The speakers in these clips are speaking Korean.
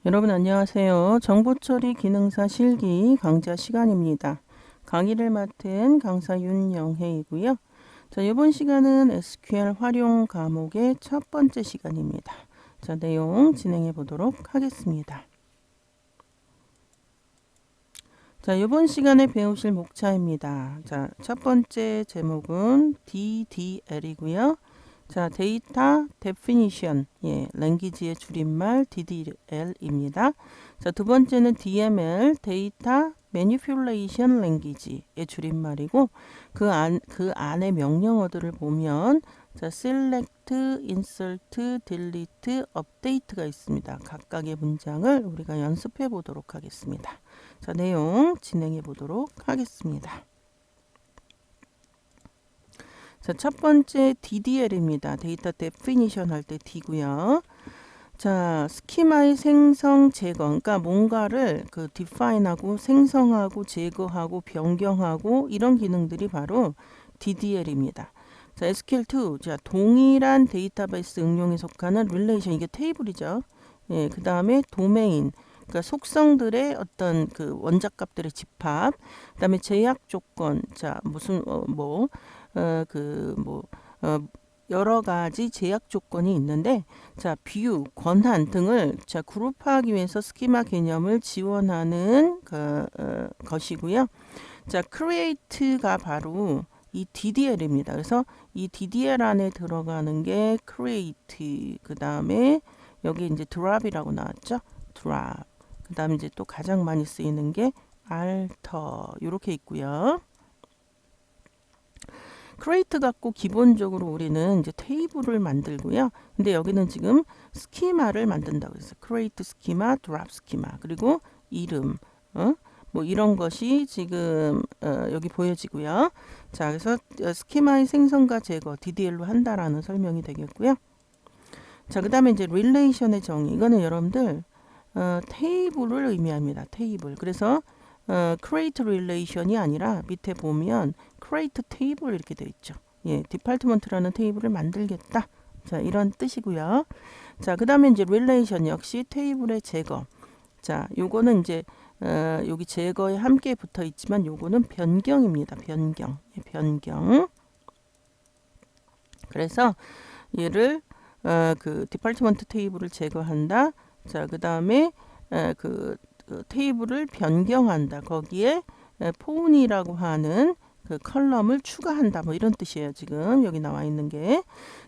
여러분 안녕하세요. 정보처리 기능사 실기 강좌 시간입니다. 강의를 맡은 강사 윤영혜이고요. 자, 이번 시간은 SQL 활용 과목의 첫 번째 시간입니다. 자, 내용 진행해 보도록 하겠습니다. 자, 이번 시간에 배우실 목차입니다. 자, 첫 번째 제목은 DDL이고요. 자, 데이터 데피니션, 랭귀지의 줄임말 DDL입니다. 자, 두 번째는 DML, 데이터 매니플레이션 랭귀지의 줄임말이고 그 안에 명령어들을 보면 자, select, insert, delete, update가 있습니다. 각각의 문장을 우리가 연습해 보도록 하겠습니다. 자, 내용 진행해 보도록 하겠습니다. 자, 첫 번째 DDL입니다. 데이터 데피니션 할 때 D고요. 자, 스키마의 생성, 제거. 그러니까 뭔가를 define하고 생성하고 제거하고 변경하고 이런 기능들이 바로 DDL입니다. 자, SQL2. 자, 동일한 데이터베이스 응용에 속하는 릴레이션. 이게 테이블이죠. 예, 그 다음에 도메인. 그러니까 속성들의 어떤 그 원자값들의 집합. 그 다음에 제약 조건. 자, 무슨, 여러 가지 제약 조건이 있는데, 자, 뷰, 권한 등을 자, 그룹화하기 위해서 스키마 개념을 지원하는 것이고요. 자, create가 바로 이 DDL입니다. 그래서 이 DDL 안에 들어가는 게 create, 그 다음에 여기 이제 drop이라고 나왔죠. drop. 그 다음에 이제 또 가장 많이 쓰이는 게 alter, 이렇게 있고요. create 갖고 기본적으로 우리는 이제 테이블을 만들고요. 근데 여기는 지금 스키마를 만든다고 해서 create 스키마, drop 스키마, 그리고 이름, 뭐 이런 것이 지금 여기 보여지고요. 자, 그래서 스키마의 생성과 제거 DDL로 한다라는 설명이 되겠고요. 자, 그 다음에 이제 릴레이션의 정의. 이거는 여러분들 테이블을 의미합니다. 테이블. 그래서 create relation이 아니라 밑에 보면 create table 이렇게 되어 있죠. 예, 디파트먼트라는 테이블을 만들겠다. 자, 이런 뜻이고요. 자, 그 다음에 이제 relation 역시 테이블의 제거. 자, 요거는 이제 여기 제거에 함께 붙어 있지만 요거는 변경입니다. 변경. 예, 변경. 그래서 얘를 그 디파트먼트 테이블을 제거한다. 자, 그 다음에 그 테이블을 변경한다. 거기에 폰이라고 하는 그 컬럼을 추가한다. 뭐 이런 뜻이에요. 지금 여기 나와 있는 게.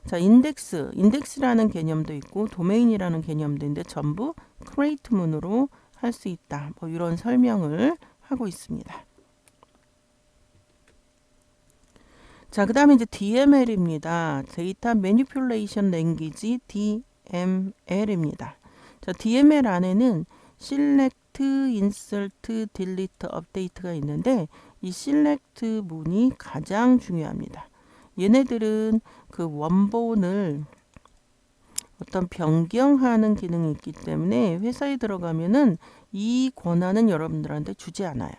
자, 인덱스라는 개념도 있고 도메인이라는 개념도 있는데 전부 create 문으로 할 수 있다. 뭐 이런 설명을 하고 있습니다. 자, 그 다음에 이제 DML입니다. 데이터 매니플레이션 랭귀지 DML입니다. 자, DML 안에는 select, insert, delete, update가 있는데 이 select 문이 가장 중요합니다. 얘네들은 그 원본을 어떤 변경하는 기능이 있기 때문에 회사에 들어가면은 이 권한은 여러분들한테 주지 않아요.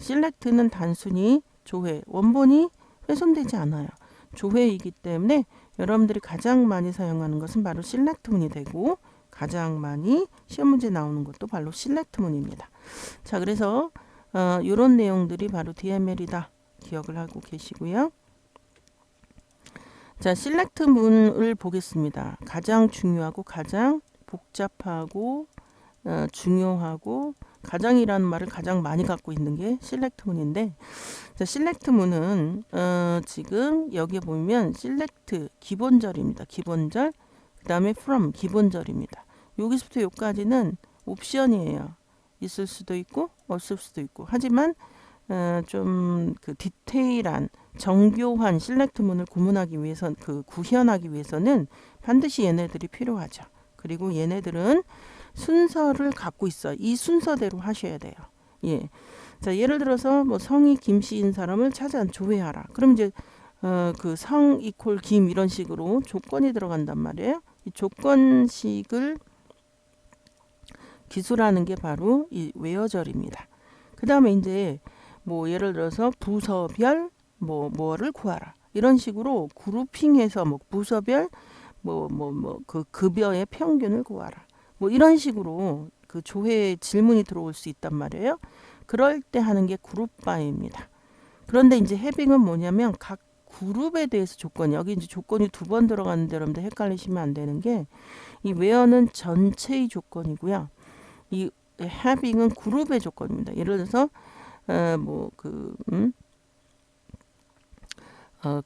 select는 단순히 조회, 원본이 훼손되지 않아요. 조회이기 때문에 여러분들이 가장 많이 사용하는 것은 바로 select 문이 되고 가장 많이 시험 문제 나오는 것도 바로 select 문입니다. 자, 그래서 이런 내용들이 바로 DML이다. 기억을 하고 계시고요. 자, select 문을 보겠습니다. 가장 중요하고 가장 복잡하고 중요하고 가장이라는 말을 가장 많이 갖고 있는 게 select 문인데, 자, select 문은 지금 여기에 보면 select 기본절입니다. 기본절. 그 다음에 from 기본절입니다. 여기서부터 여기까지는 옵션이에요. 있을 수도 있고 없을 수도 있고. 하지만 좀 그 디테일한 정교한 select 문을 구현하기 위해서는 반드시 얘네들이 필요하죠. 그리고 얘네들은 순서를 갖고 있어요. 이 순서대로 하셔야 돼요. 예. 자, 예를 들어서 뭐 성이 김씨인 사람을 조회하라. 그럼 이제 그 성 이퀄 김 이런 식으로 조건이 들어간단 말이에요. 이 조건식을 기술하는 게 바로 이 웨어절입니다. 그 다음에 이제 뭐 예를 들어서 부서별 뭐를 구하라. 이런 식으로 그룹핑해서 뭐 부서별 그 급여의 평균을 구하라. 뭐 이런 식으로 그 조회에 질문이 들어올 수 있단 말이에요. 그럴 때 하는 게 그룹 바이입니다. 그런데 이제 해빙은 뭐냐면 각 그룹에 대해서 조건, 여기 이제 조건이 두 번 들어가는데 여러분들 헷갈리시면 안 되는 게 이 where는 전체의 조건이고요. 이 having은 그룹의 조건입니다. 예를 들어서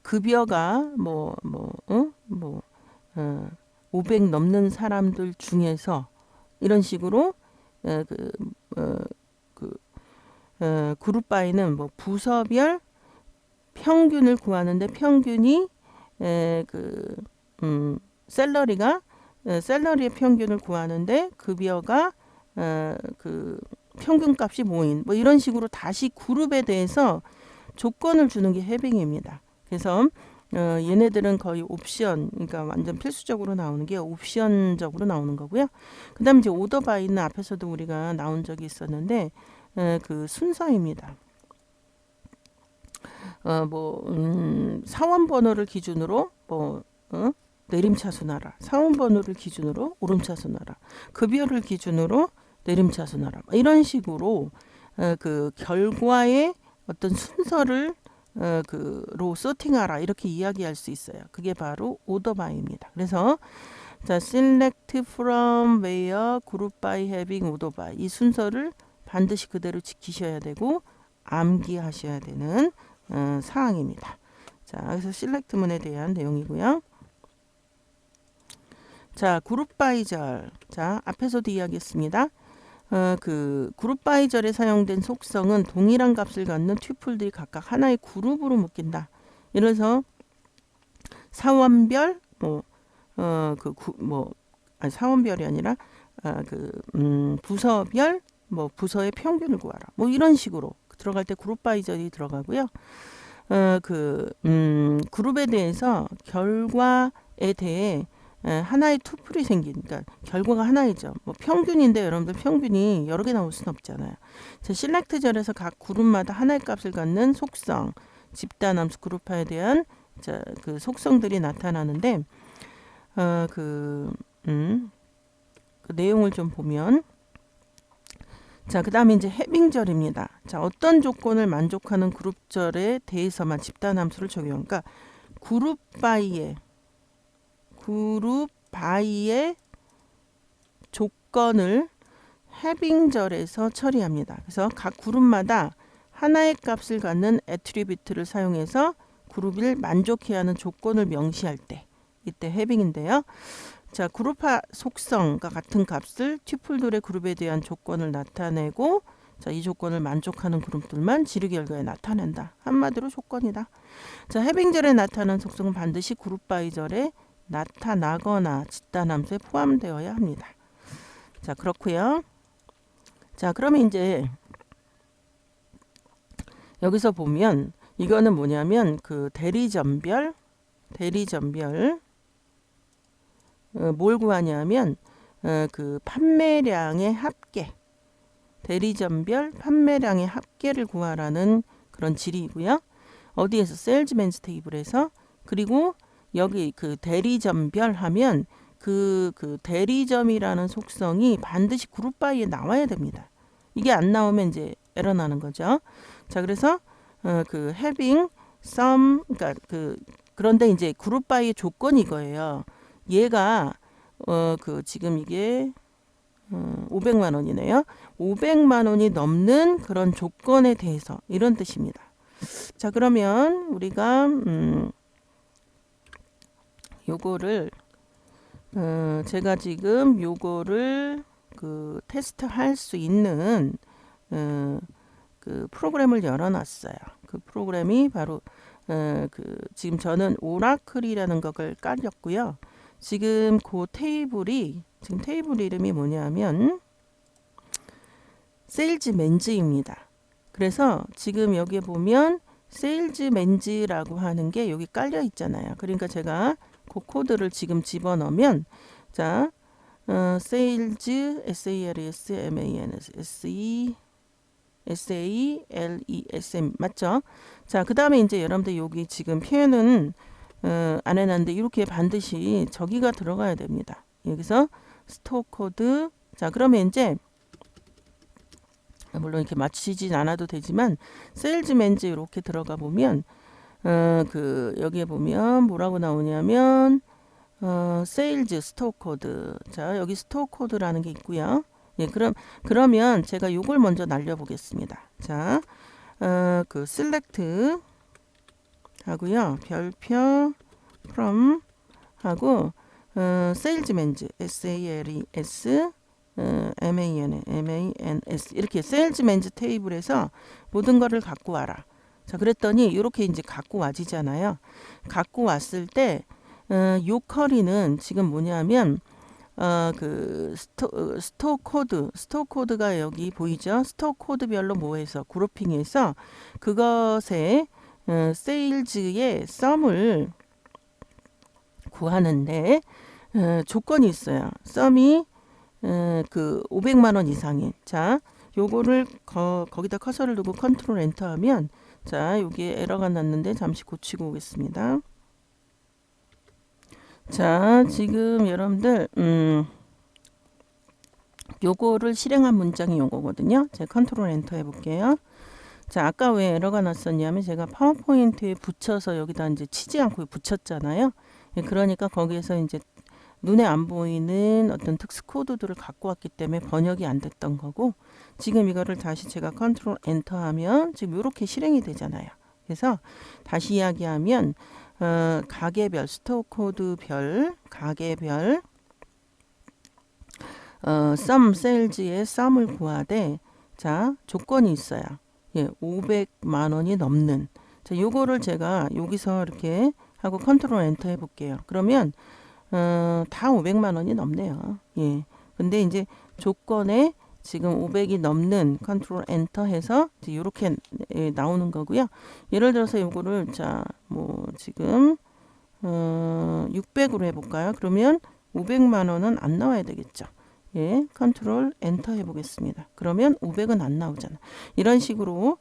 급여가 500 넘는 사람들 중에서 이런 식으로 그룹 바이는 뭐 부서별 평균을 구하는데 평균이 샐러리의 평균을 구하는데 급여가 그 평균값이 뭐인 뭐 이런 식으로 다시 그룹에 대해서 조건을 주는 게 해빙입니다. 그래서 얘네들은 거의 옵션, 그러니까 완전 필수적으로 나오는 게 옵션적으로 나오는 거고요. 그 다음에 이제 오더 바이는 앞에서도 우리가 나온 적이 있었는데 그 순서입니다. 사원 번호를 기준으로 내림차순하라. 사원 번호를 기준으로 오름차순하라. 급여를 기준으로 내림차순하라. 이런 식으로 그 결과의 어떤 순서를 로 세팅하라 이렇게 이야기할 수 있어요. 그게 바로 오더 바이입니다. 그래서 자, select from where group by having order by 이 순서를 반드시 그대로 지키셔야 되고 암기하셔야 되는 사항입니다. 자, 그래서 select 문에 대한 내용이고요. 자, 그룹 바이절. 자, 앞에서도 이야기했습니다. 그 그룹 바이절에 사용된 속성은 동일한 값을 갖는 튜플들이 각각 하나의 그룹으로 묶인다. 예를 들어서 사원별 사원별이 아니라 부서별 부서의 평균을 구하라. 뭐 이런 식으로 들어갈 때 그룹 바이절이 들어가고요. 그룹에 대해서 결과에 대해 하나의 투플이 생긴, 그러니까 결과가 하나이죠. 뭐 평균인데 여러분들 평균이 여러 개 나올 수는 없잖아요. 자, select 절에서 각 그룹마다 하나의 값을 갖는 속성, 집단 함수 그룹화에 대한 그 속성들이 나타나는데 그 내용을 좀 보면 자, 그 다음에 이제 해빙절입니다. 자, 어떤 조건을 만족하는 그룹절에 대해서만 집단 함수를 적용. 그러니까 그룹 바이의 조건을 해빙절에서 처리합니다. 그래서 각 그룹마다 하나의 값을 갖는 애트리뷰트를 사용해서 그룹을 만족해야 하는 조건을 명시할 때 이때 해빙인데요. 자, 그룹화 속성과 같은 값을 튜플들의 그룹에 대한 조건을 나타내고 자, 이 조건을 만족하는 그룹들만 지르 결과에 나타낸다. 한마디로 조건이다. 자, 해빙절에 나타나는 속성은 반드시 그룹 바이절에 나타나거나 집단 함수에 포함되어야 합니다. 자, 그렇고요. 자, 그러면 이제 여기서 보면 이거는 뭐냐면 그 대리점별 뭘 구하냐면 그 판매량의 합계, 대리점별 판매량의 합계를 구하라는 그런 질이고요. 어디에서? 세일즈맨스 테이블에서. 그리고 여기 그 대리점별 하면 그 대리점이라는 속성이 반드시 그룹 바이에 나와야 됩니다. 이게 안 나오면 이제 에러 나는 거죠. 자, 그래서 그 having some, 그러니까 그런데 이제 그룹 바이의 조건이 이거예요. 얘가 지금 이게 500만 원이네요. 500만 원이 넘는 그런 조건에 대해서 이런 뜻입니다. 자, 그러면 우리가 요거를 제가 지금 요거를 테스트 할 수 있는 그 프로그램을 열어놨어요. 그 프로그램이 바로 지금 저는 오라클이라는 것을 깔렸고요. 지금 그 테이블이 지금 테이블 이름이 뭐냐면 세일즈맨즈입니다. 그래서 지금 여기에 보면 세일즈맨즈라고 하는 게 여기 깔려 있잖아요. 그러니까 제가 그 코드를 지금 집어넣으면 자, 세일즈 SALESM 맞죠? 자, 그 다음에 이제 여러분들 여기 지금 표현은 안 해놨는데 이렇게 반드시 저기가 들어가야 됩니다. 여기서 스토어 코드. 자, 그러면 이제 물론 이렇게 맞추진 않아도 되지만 세일즈맨즈 이렇게 들어가 보면 여기에 보면 뭐라고 나오냐면 세일즈 스토어 코드. 자, 여기 스토어 코드라는 게 있고요. 예, 그러면 제가 요걸 먼저 날려 보겠습니다. 자, select 하고요. 별표 from 하고 세일즈맨즈 SALES MANS 이렇게 세일즈맨즈 테이블에서 모든 거를 갖고 와라. 자, 그랬더니 이렇게 이제 갖고 와지잖아요. 갖고 왔을 때 요 커리는 지금 뭐냐면 스토어 코드가 여기 보이죠? 스토어 코드별로 모여서 그룹핑해서 그것에 세일즈의 썸을 구하는데 조건이 있어요. 썸이 500만 원 이상인. 자, 요거를 거기다 커서를 두고 컨트롤 엔터 하면 자, 여기에 에러가 났는데 잠시 고치고 오겠습니다. 자, 지금 여러분들 요거를 실행한 문장이 요거거든요. 제가 컨트롤 엔터 해볼게요. 자, 아까 왜 에러가 났었냐면 제가 파워포인트에 붙여서 여기다 이제 치지 않고 붙였잖아요. 예, 그러니까 거기에서 이제 눈에 안 보이는 어떤 특수 코드들을 갖고 왔기 때문에 번역이 안 됐던 거고, 지금 이거를 다시 제가 컨트롤 엔터 하면 지금 이렇게 실행이 되잖아요. 그래서 다시 이야기하면 가게별 스토어 코드별 가게별 썸 세일즈의 썸을 구하되 자, 조건이 있어요. 예, 500만 원이 넘는. 자, 요거를 제가 여기서 이렇게 하고 컨트롤 엔터 해 볼게요. 그러면 다 500만 원이 넘네요. 예. 근데 이제 조건에 지금 500이 넘는 컨트롤 엔터 해서 이제 이렇게 나오는 거고요. 예를 들어서 요거를 자, 뭐 지금 600으로 해 볼까요? 그러면 500만 원은 안 나와야 되겠죠. 예, 컨트롤 엔터 해보겠습니다. 그러면 500은 안 나오잖아. 이런 식으로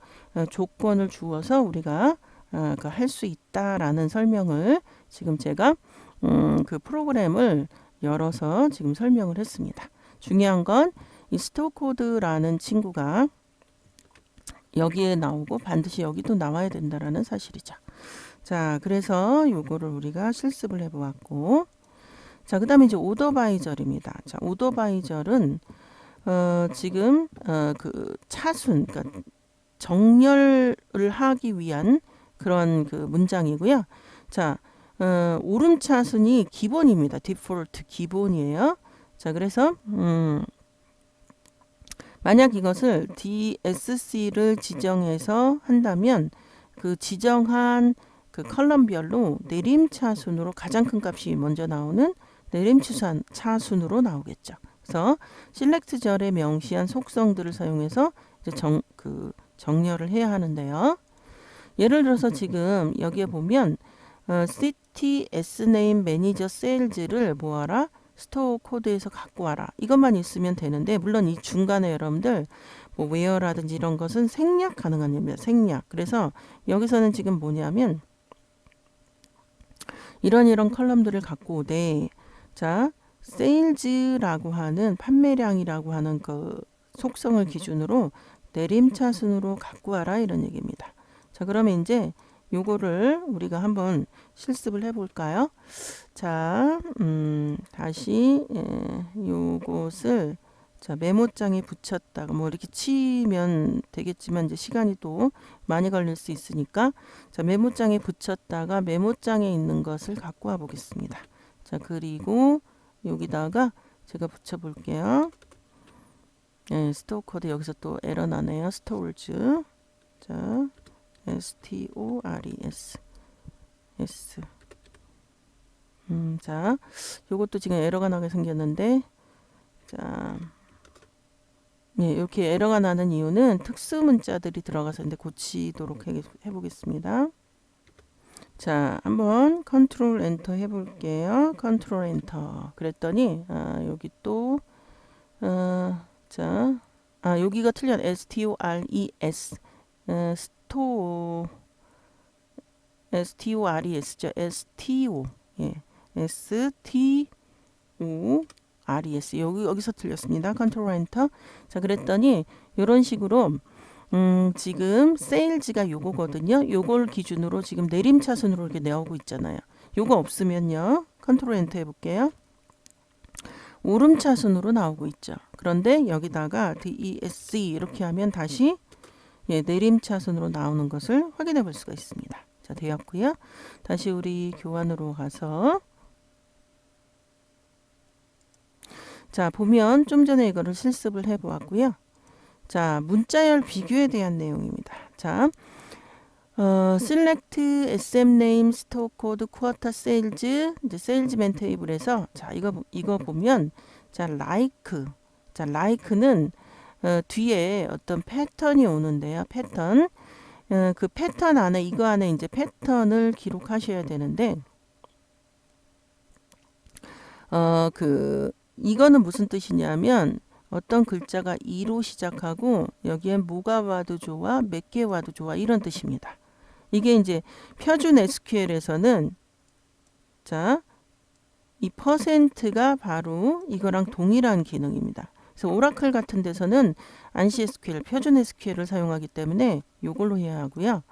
조건을 주어서 우리가 할 수 있다라는 설명을 지금 제가 그 프로그램을 열어서 지금 설명을 했습니다. 중요한 건 이 스토어 코드라는 친구가 여기에 나오고 반드시 여기도 나와야 된다라는 사실이죠. 자, 그래서 요거를 우리가 실습을 해보았고, 자, 그 다음에 이제 오더바이절입니다. 자, 오더바이절은 지금 그 차순, 그러니까 정렬을 하기 위한 그런 그 문장이고요. 자, 오름차순이 기본입니다. 디폴트 기본이에요. 자, 그래서 만약 이것을 DSC를 지정해서 한다면 그 지정한 그 컬럼별로 내림차순으로 가장 큰 값이 먼저 나오는 내림차순으로 나오겠죠. 그래서 셀렉트절에 명시한 속성들을 사용해서 이제 정렬을 해야 하는데요. 예를 들어서 지금 여기에 보면 city sname manager sales를 뭐하라? 스토어 코드에서 갖고 와라. 이것만 있으면 되는데 물론 이 중간에 여러분들 뭐 where라든지 이런 것은 생략 가능한 겁니다. 생략. 그래서 여기서는 지금 뭐냐면 이런 컬럼들을 갖고 오되 자, 세일즈라고 하는 판매량이라고 하는 그 속성을 기준으로 내림차순으로 갖고 와라 이런 얘기입니다. 자, 그러면 이제 요거를 우리가 한번 실습을 해볼까요? 자, 다시 요것을 자, 메모장에 붙였다가 뭐 이렇게 치면 되겠지만 이제 시간이 또 많이 걸릴 수 있으니까 자, 메모장에 붙였다가 메모장에 있는 것을 갖고 와 보겠습니다. 자, 그리고 여기다가 제가 붙여 볼게요. 네, 스토어 코드 여기서 또 에러 나네요. 스토어즈. 자, STORES. S. 자, 요것도 지금 에러가 나게 생겼는데, 자, 예, 이렇게 에러가 나는 이유는 특수 문자들이 들어가서 이제 고치도록 해보겠습니다. 자, 한번 컨트롤 엔터 해볼게요. 컨트롤 엔터. 그랬더니, 여기 또, 자, 여기가 틀렸. STORES. STORES죠. STO. 예. STORES. RES 여기서 틀렸습니다. 컨트롤 엔터. 자, 그랬더니 이런 식으로 지금 세일즈가 요거거든요. 요걸 기준으로 지금 내림차순으로 이렇게 내오고 있잖아요. 요거 없으면요. 컨트롤 엔터 해볼게요. 오름차순으로 나오고 있죠. 그런데 여기다가 DESC 이렇게 하면 다시 내림차순으로 나오는 것을 확인해 볼 수가 있습니다. 자, 되었고요. 다시 우리 교환으로 가서 자, 보면 좀 전에 이거를 실습을 해 보았고요. 자, 문자열 비교에 대한 내용입니다. 자, select SM name, store code, quarter sales, 이제 salesman 테이블에서 자, 이거 보면 자, like는 뒤에 어떤 패턴이 오는데요. 패턴. 그 패턴 안에 이거 안에 이제 패턴을 기록하셔야 되는데 이거는 무슨 뜻이냐면 어떤 글자가 2로 시작하고 여기엔 뭐가 와도 좋아, 몇 개 와도 좋아 이런 뜻입니다. 이게 이제 표준 SQL에서는 자, 이 %가 바로 이거랑 동일한 기능입니다. 그래서 오라클 같은 데서는 안시 SQL, 표준 SQL을 사용하기 때문에 이걸로 해야 하고요.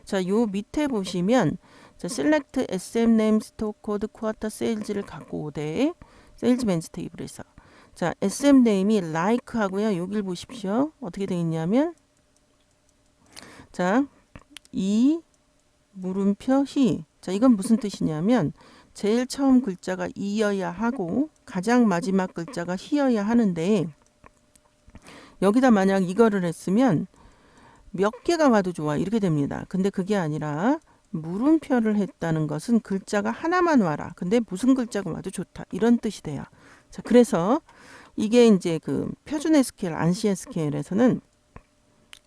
자, 요 밑에 보시면 자, select SM name, store code, quarter sales를 갖고 오되 세일즈맨즈 테이블에서 자, SM name이 like 하고요. 여길 보십시오. 어떻게 되어 있냐면 자, 이 물음표 히. 자, 이건 무슨 뜻이냐면 제일 처음 글자가 이어야 하고 가장 마지막 글자가 히어야 하는데 여기다 만약 이거를 했으면 몇 개가 와도 좋아 이렇게 됩니다. 근데 그게 아니라 물음표를 했다는 것은 글자가 하나만 와라. 근데 무슨 글자가 와도 좋다. 이런 뜻이 돼요. 자, 그래서 이게 이제 그 표준 SQL, 안시 SQL에서는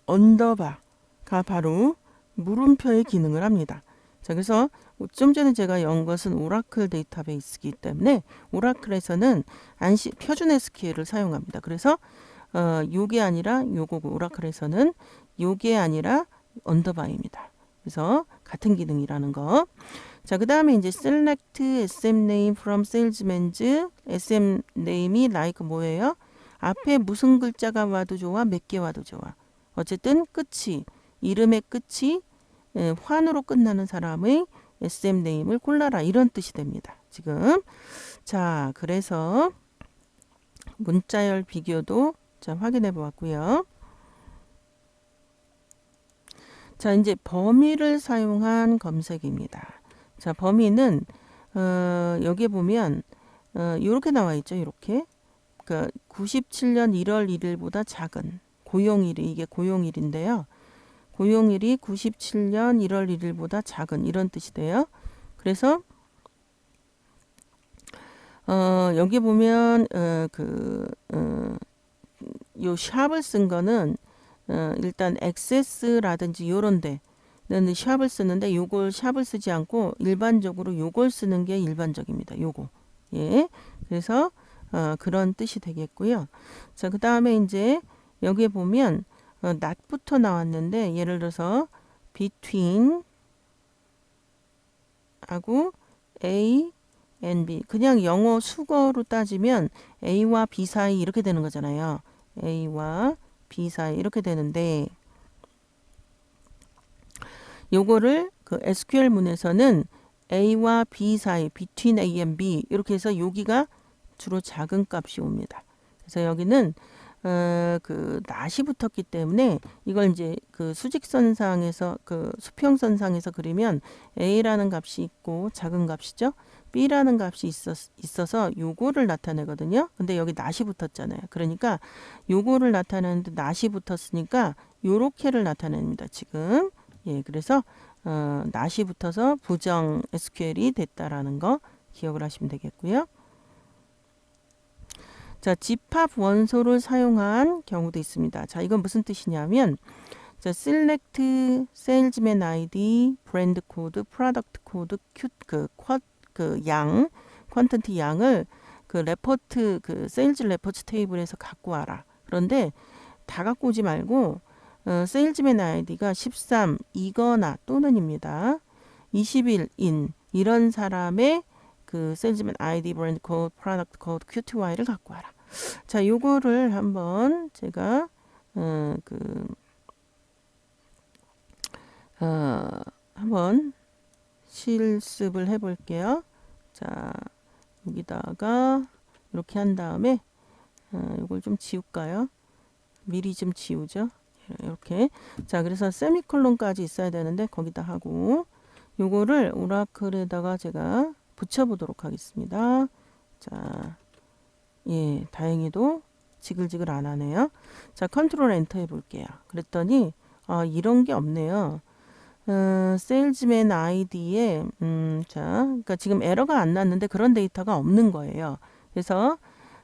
언더바가 바로 물음표의 기능을 합니다. 자, 그래서 좀 전에 제가 연 것은 오라클 데이터베이스이기 때문에 오라클에서는 표준 SQL을 사용합니다. 그래서 요게 아니라 요거고 오라클에서는 요게 아니라 언더바입니다. 그래서 같은 기능이라는 거. 자, 그 다음에 이제 select SM name from salesman's SM name이 like 뭐예요? 앞에 무슨 글자가 와도 좋아, 몇 개 와도 좋아. 어쨌든 끝이 이름의 끝이 환으로 끝나는 사람의 SM name을 골라라 이런 뜻이 됩니다. 지금 자, 그래서 문자열 비교도 자, 확인해 보았고요. 자, 이제 범위를 사용한 검색입니다. 자, 범위는 여기에 보면 이렇게 나와 있죠. 이렇게. 그러니까 97년 1월 1일보다 작은 고용일이 이게 고용일인데요. 고용일이 97년 1월 1일보다 작은 이런 뜻이 돼요. 그래서 여기 보면 요 샵을 쓴 거는 일단 액세스라든지 요런 데는 샵을 쓰는데 요걸 샵을 쓰지 않고 일반적으로 요걸 쓰는 게 일반적입니다. 요거. 예. 그래서 그런 뜻이 되겠고요. 자, 그 다음에 이제 여기에 보면 not부터 나왔는데 예를 들어서 between 하고 A and B 그냥 영어 수거로 따지면 A와 B 사이 이렇게 되는 거잖아요. A와 B 사이 이렇게 되는데 요거를 그 SQL문에서는 A와 B 사이 between A and B 이렇게 해서 여기가 주로 작은 값이 옵니다. 그래서 여기는 그 낫이 붙었기 때문에 이걸 이제 그 수직선상에서 그 수평선상에서 그리면 A라는 값이 있고 작은 값이죠. B라는 값이 있어서 요거를 나타내거든요. 근데 여기 낫이 붙었잖아요. 그러니까 요거를 나타내는데 낫이 붙었으니까 요렇게를 나타냅니다. 지금. 예, 그래서 낫이 붙어서 부정 SQL이 됐다라는 거 기억을 하시면 되겠고요. 자, 집합 원소를 사용한 경우도 있습니다. 자, 이건 무슨 뜻이냐면 자, select salesman ID, brand code, product code, 퀀티티 양을 그 레포트 그 세일즈 레포트 테이블에서 갖고 와라. 그런데 다 갖고 오지 말고 세일즈맨 아이디가 13이거나 또는입니다. 21인 이런 사람의 그 세일즈맨 아이디, 브랜드 코드, 프로덕트 코드, QTY를 갖고 와라. 자, 요거를 한번 제가 한번 실습을 해 볼게요. 자, 여기다가 이렇게 한 다음에 이걸 좀 지울까요? 미리 좀 지우죠. 이렇게. 자, 그래서 세미콜론까지 있어야 되는데 거기다 하고 요거를 오라클에다가 제가 붙여보도록 하겠습니다. 자, 예, 다행히도 지글지글 안 하네요. 자, 컨트롤 엔터 해볼게요. 그랬더니 이런 게 없네요. 세일즈맨 아이디에 자, 그러니까 지금 에러가 안 났는데 그런 데이터가 없는 거예요. 그래서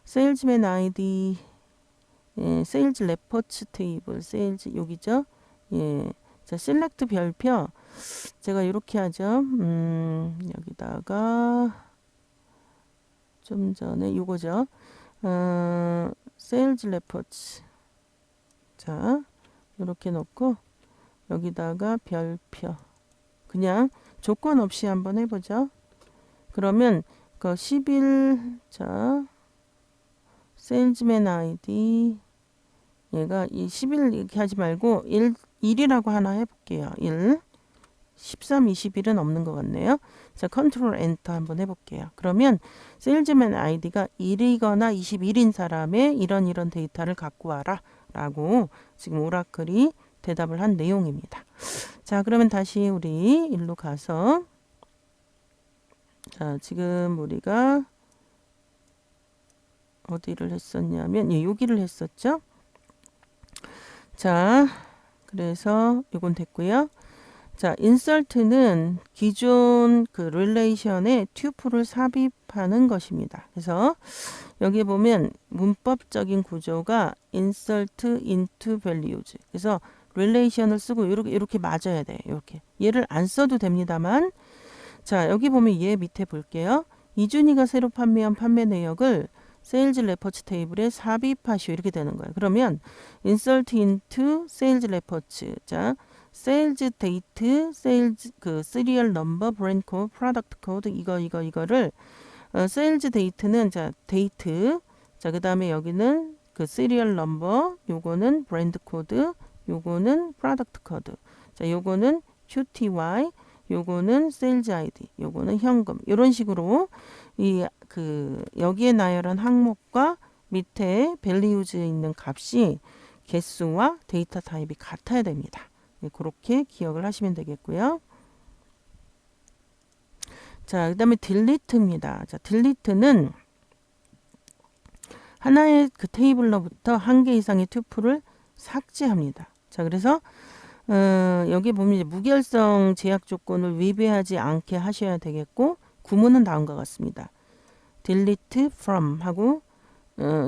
세일즈맨 아이디, 예, 세일즈 레퍼츠 테이블, 세일즈 여기죠. 예, 자, 셀렉트 별표 제가 이렇게 하죠. 여기다가 좀 전에 요거죠. 세일즈 레퍼츠. 자, 이렇게 놓고 여기다가 별표. 그냥 조건 없이 한번 해보죠. 그러면 그 11, 자, 세일즈맨 아이디 얘가 이 11 이렇게 하지 말고 1이라고 하나 해볼게요. 1, 13, 21은 없는 것 같네요. 자, 컨트롤 엔터 한번 해볼게요. 그러면 세일즈맨 아이디가 1이거나 21인 사람의 이런 데이터를 갖고 와라 라고 지금 오라클이 대답을 한 내용입니다. 자, 그러면 다시 우리 일로 가서 자, 지금 우리가 어디를 했었냐면 여기를 했었죠. 자, 그래서 이건 됐고요. 자, 인설트는 기존 그 릴레이션에 튜플을 삽입하는 것입니다. 그래서 여기 보면 문법적인 구조가 insert into values. 그래서 릴레이션을 쓰고 이렇게 맞아야 돼요. 이렇게. 얘를 안 써도 됩니다만 자, 여기 보면 얘 밑에 볼게요. 이준희가 새로 판매한 판매 내역을 세일즈 레퍼츠 테이블에 삽입하시오. 이렇게 되는 거예요. 그러면 insert into sales reports. 자, 세일즈 데이트, 세일즈 그 시리얼 넘버, 브랜드 코드, 프로덕트 코드 이거를 세일즈 데이트는 자, 데이트. 자, 그다음에 여기는 그 시리얼 넘버, 요거는 브랜드 코드, 요거는 프로덕트 코드. 자, 요거는 QTY, 요거는 세일즈 아이디, 요거는 현금. 이런 식으로 이 그 여기에 나열한 항목과 밑에 밸류즈에 있는 값이 개수와 데이터 타입이 같아야 됩니다. 네, 그렇게 기억을 하시면 되겠고요. 자, 그다음에 딜리트입니다. 자, 딜리트는 하나의 그 테이블로부터 한 개 이상의 튜플을 삭제합니다. 자, 그래서 여기 보면 이제 무결성 제약 조건을 위배하지 않게 하셔야 되겠고 구문은 다음과 같습니다. delete from 하고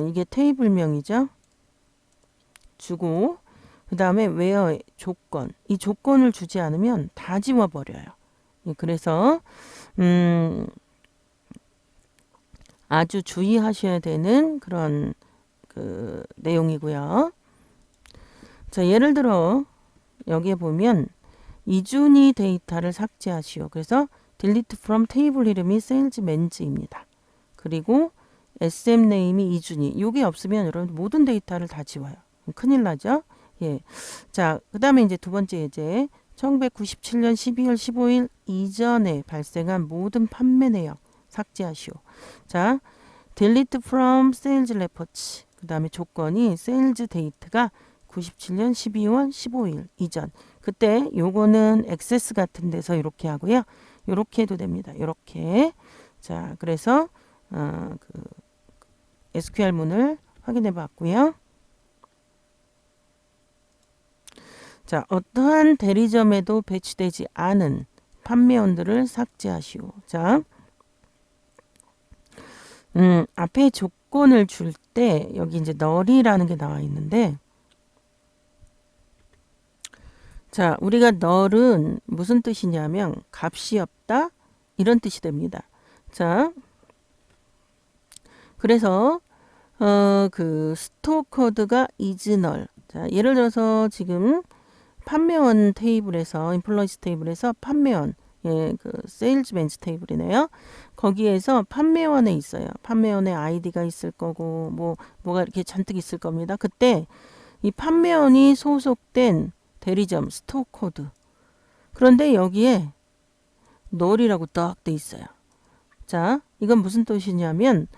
이게 테이블명이죠. 주고 그 다음에 where 조건. 이 조건을 주지 않으면 다 지워버려요. 그래서 아주 주의하셔야 되는 그런 그 내용이고요. 자, 예를 들어 여기에 보면 이준희 데이터를 삭제하시오. 그래서 delete from 테이블 이름이 salesman's입니다. 그리고 SM 네임이 이준희. 이게 없으면 여러분 모든 데이터를 다 지워요. 큰일 나죠? 예. 자, 그다음에 이제 두 번째 예제. 1997년 12월 15일 이전에 발생한 모든 판매 내역 삭제하시오. 자, delete from sales reports. 그다음에 조건이 sales 데이트가 97년 12월 15일 이전. 그때 요거는 액세스 같은 데서 이렇게 하고요. 이렇게 해도 됩니다. 이렇게. 자, 그래서 그 SQL문을 확인해 봤고요. 자, 어떠한 대리점에도 배치되지 않은 판매원들을 삭제하시오. 자, 앞에 조건을 줄 때 여기 이제 null이라는 게 나와 있는데 자, 우리가 null은 무슨 뜻이냐면 값이 없다 이런 뜻이 됩니다. 자, 그래서 그 스토어 코드가 is null. 자, 예를 들어서 지금 판매원 테이블에서 인플루언스 테이블에서 판매원 예, 그 세일즈맨즈 테이블이네요. 거기에서 판매원에 있어요. 판매원의 아이디가 있을 거고 뭐가 이렇게 잔뜩 있을 겁니다. 그때 이 판매원이 소속된 대리점 스토어 코드. 그런데 여기에 널이라고 딱 돼 있어요. 자, 이건 무슨 뜻이냐면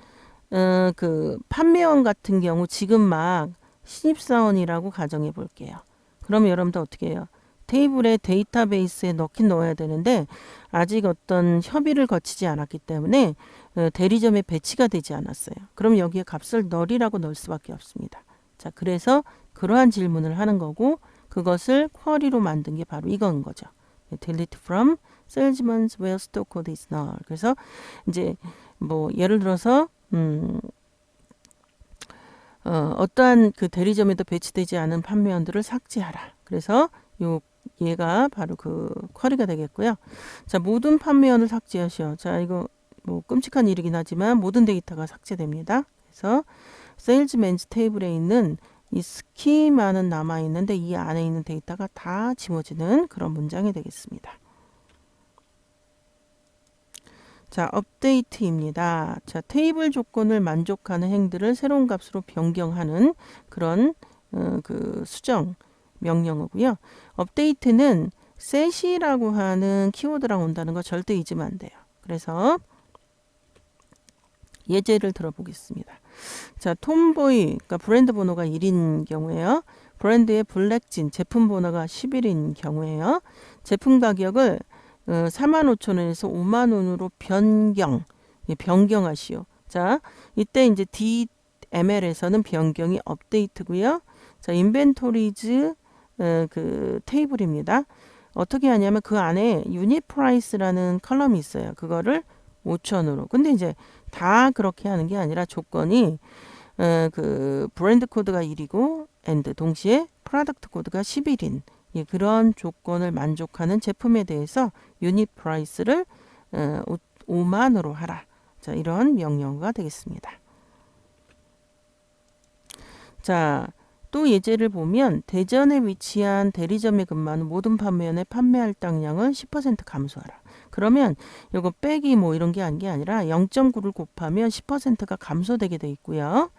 그 판매원 같은 경우 지금 막 신입사원이라고 가정해 볼게요. 그러면 여러분들 어떻게 해요? 테이블에 데이터베이스에 넣긴 넣어야 되는데 아직 어떤 협의를 거치지 않았기 때문에 대리점에 배치가 되지 않았어요. 그럼 여기에 값을 널이라고 넣을 수밖에 없습니다. 자, 그래서 그러한 질문을 하는 거고 그것을 쿼리로 만든 게 바로 이건 거죠. delete from salesman's where store code is null. 그래서 이제 뭐 예를 들어서 어떠한 그 대리점에도 배치되지 않은 판매원들을 삭제하라. 그래서 얘가 바로 그 쿼리가 되겠고요. 자, 모든 판매원을 삭제하시오. 자, 이거 뭐 끔찍한 일이긴 하지만 모든 데이터가 삭제됩니다. 그래서 세일즈맨즈 테이블에 있는 이 스키마는 남아 있는데 이 안에 있는 데이터가 다 지워지는 그런 문장이 되겠습니다. 자, 업데이트입니다. 자, 테이블 조건을 만족하는 행들을 새로운 값으로 변경하는 그런 그 수정 명령어고요. 업데이트는 set이라고 하는 키워드랑 온다는 거 절대 잊으면 안 돼요. 그래서 예제를 들어보겠습니다. 자, 톰보이, 그러니까 브랜드 번호가 1인 경우에요. 브랜드의 블랙진, 제품 번호가 11인 경우에요. 제품 가격을 45,000원에서 50,000원으로 변경하시오. 자, 이때 이제 DML에서는 변경이 업데이트고요. 자, 인벤토리즈 그 테이블입니다. 어떻게 하냐면 그 안에 유닛 프라이스라는 컬럼이 있어요. 그거를 5,000으로. 근데 이제 다 그렇게 하는 게 아니라 조건이 그 브랜드 코드가 1이고 and 동시에 프로덕트 코드가 11인 예, 그런 조건을 만족하는 제품에 대해서 유닛 프라이스를 5만으로 하라. 자, 이런 명령어가 되겠습니다. 자, 또 예제를 보면 대전에 위치한 대리점에 근무하는 모든 판매원의 판매 할당량을 10% 감소하라. 그러면 이거 빼기 뭐 이런 게 아니라 0.9를 곱하면 10%가 감소되게 돼 있고요.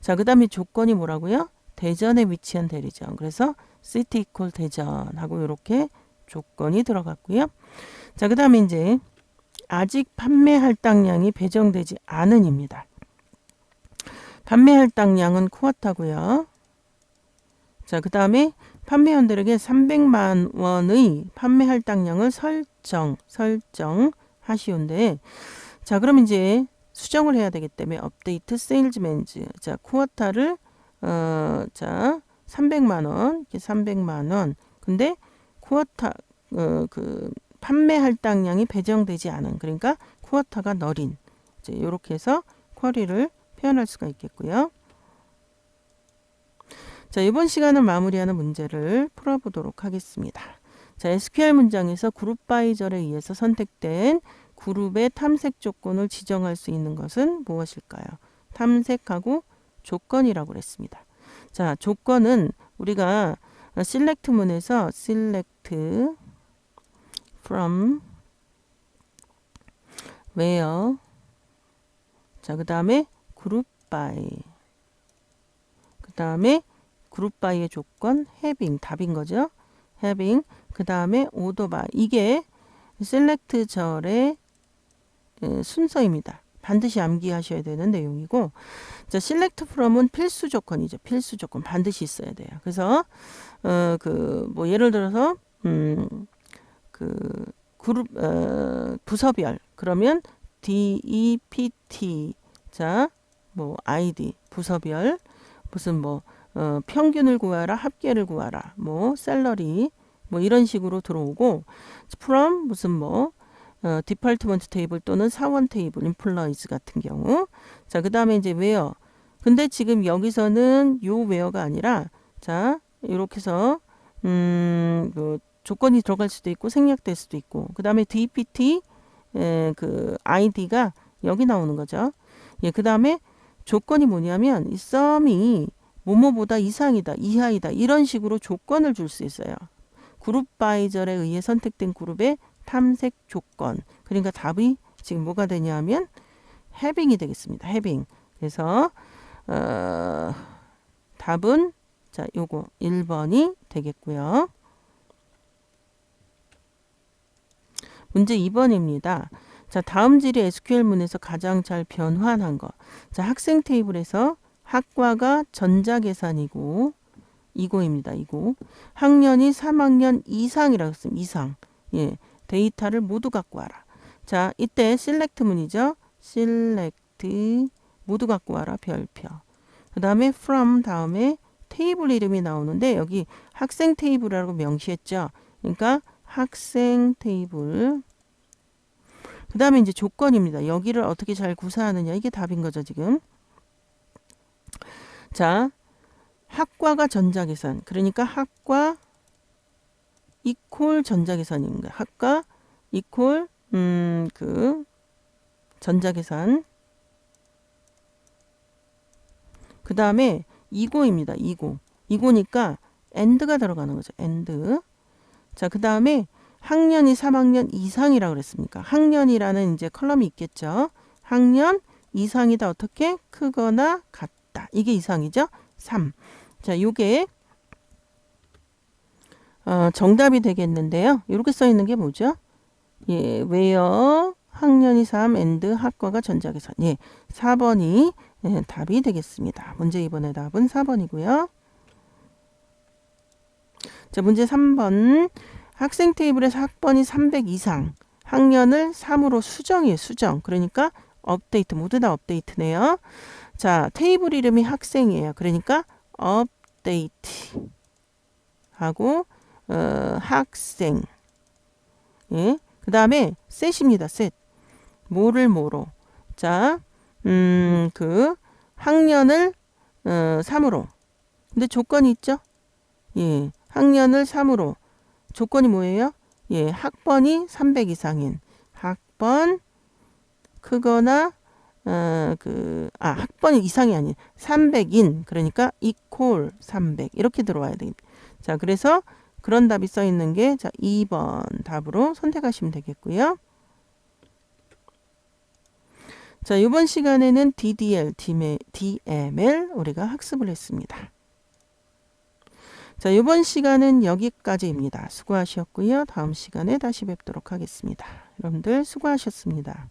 자, 그 다음에 조건이 뭐라고요? 대전에 위치한 대리점. 그래서 city equal 대전하고 이렇게 조건이 들어갔고요. 자, 그 다음에 이제 아직 판매 할당량이 배정되지 않은입니다. 판매 할당량은 쿼터고요. 자, 그 다음에 판매원들에게 300만 원의 판매 할당량을 설정하시온데, 자, 그럼 이제 수정을 해야 되기 때문에 업데이트 세일즈맨즈, 자, 쿼터를 자, 300만 원, 이렇게 300만 원. 근데 쿼터 그 판매 할당량이 배정되지 않은, 그러니까 쿼터가 널인. 이제 이렇게 해서 쿼리를 표현할 수가 있겠고요. 자, 이번 시간을 마무리하는 문제를 풀어보도록 하겠습니다. 자, SQL 문장에서 그룹 바이절에 의해서 선택된 그룹의 탐색 조건을 지정할 수 있는 것은 무엇일까요? 탐색하고 조건이라고 그랬습니다. 자, 조건은 우리가 select 문에서 select from where, 자, 그 다음에 group by, 그 다음에 그룹 바이의 조건 having, 답인 거죠. having, 그 다음에 order by. 이게 select 절의 순서입니다. 반드시 암기하셔야 되는 내용이고, 자, select from은 필수 조건이죠. 필수 조건 반드시 있어야 돼요. 그래서 뭐 예를 들어서 그 그룹 부서별 그러면 DEPT, 자, 뭐 ID 부서별 무슨 뭐 평균을 구하라, 합계를 구하라, 뭐 셀러리 뭐 이런 식으로 들어오고, from 무슨 뭐 디파트먼트 테이블 또는 사원 테이블, 인플로이즈 같은 경우. 자, 그 다음에 이제 where. 근데 지금 여기서는 요 where가 아니라, 자, 이렇게 해서 그 조건이 들어갈 수도 있고 생략될 수도 있고, 그 다음에 DPT 그 ID가 여기 나오는 거죠. 예, 그 다음에 조건이 뭐냐면 이 썸이 뭐뭐보다 이상이다, 이하이다 이런 식으로 조건을 줄 수 있어요. 그룹 바이절에 의해 선택된 그룹의 탐색 조건. 그러니까 답이 지금 뭐가 되냐면 having이 되겠습니다. having. 그래서 답은 자, 요거 1번이 되겠고요. 문제 2번입니다. 자, 다음 질의 SQL문에서 가장 잘 변환한 것. 자, 학생 테이블에서 학과가 전자계산이고 이고입니다. 이고. 학년이 3학년 이상이라고 했습니다. 이상. 예. 데이터를 모두 갖고 와라. 자, 이때 select문이죠. select 모두 갖고 와라. 별표. 그 다음에 from 다음에 테이블 이름이 나오는데 여기 학생 테이블이라고 명시했죠. 그러니까 학생 테이블. 그 다음에 이제 조건입니다. 여기를 어떻게 잘 구사하느냐. 이게 답인 거죠, 지금. 자, 학과가 전자계산. 그러니까 학과 이퀄 전자계산입니다. 학과 이퀄 그 전자계산. 그 다음에 이고입니다. 이고. 이고니까 and가 들어가는 거죠. and. 자, 그 다음에 학년이 3학년 이상이라고 그랬습니까? 학년이라는 이제 컬럼이 있겠죠. 학년 이상이다. 어떻게? 크거나 같다. 이게 이상이죠. 3. 자, 요게 정답이 되겠는데요. 이렇게 써 있는 게 뭐죠? 예, where 학년이 3 and 학과가 전자계산. 예, 4번이 예, 답이 되겠습니다. 문제 2번의 답은 4번이고요. 자, 문제 3번. 학생 테이블에서 학번이 300 이상, 학년을 3으로 수정이에요. 수정. 그러니까 업데이트. 모두 다 업데이트네요. 자, 테이블 이름이 학생이에요. 그러니까 업데이트 하고 학생. 예. 그 다음에 셋입니다. 셋. 뭐를 뭐로. 자, 그 학년을 3으로. 근데 조건이 있죠? 예. 학년을 3으로. 조건이 뭐예요? 예, 학번이 300 이상인 학번 크거나 학번이 이상이 아닌 300인 그러니까 equal 300 이렇게 들어와야 됩니다. 자, 그래서 그런 답이 써 있는 게 자, 2번 답으로 선택하시면 되겠고요. 자, 이번 시간에는 DDL, DML 우리가 학습을 했습니다. 자, 이번 시간은 여기까지입니다. 수고하셨고요. 다음 시간에 다시 뵙도록 하겠습니다. 여러분들 수고하셨습니다.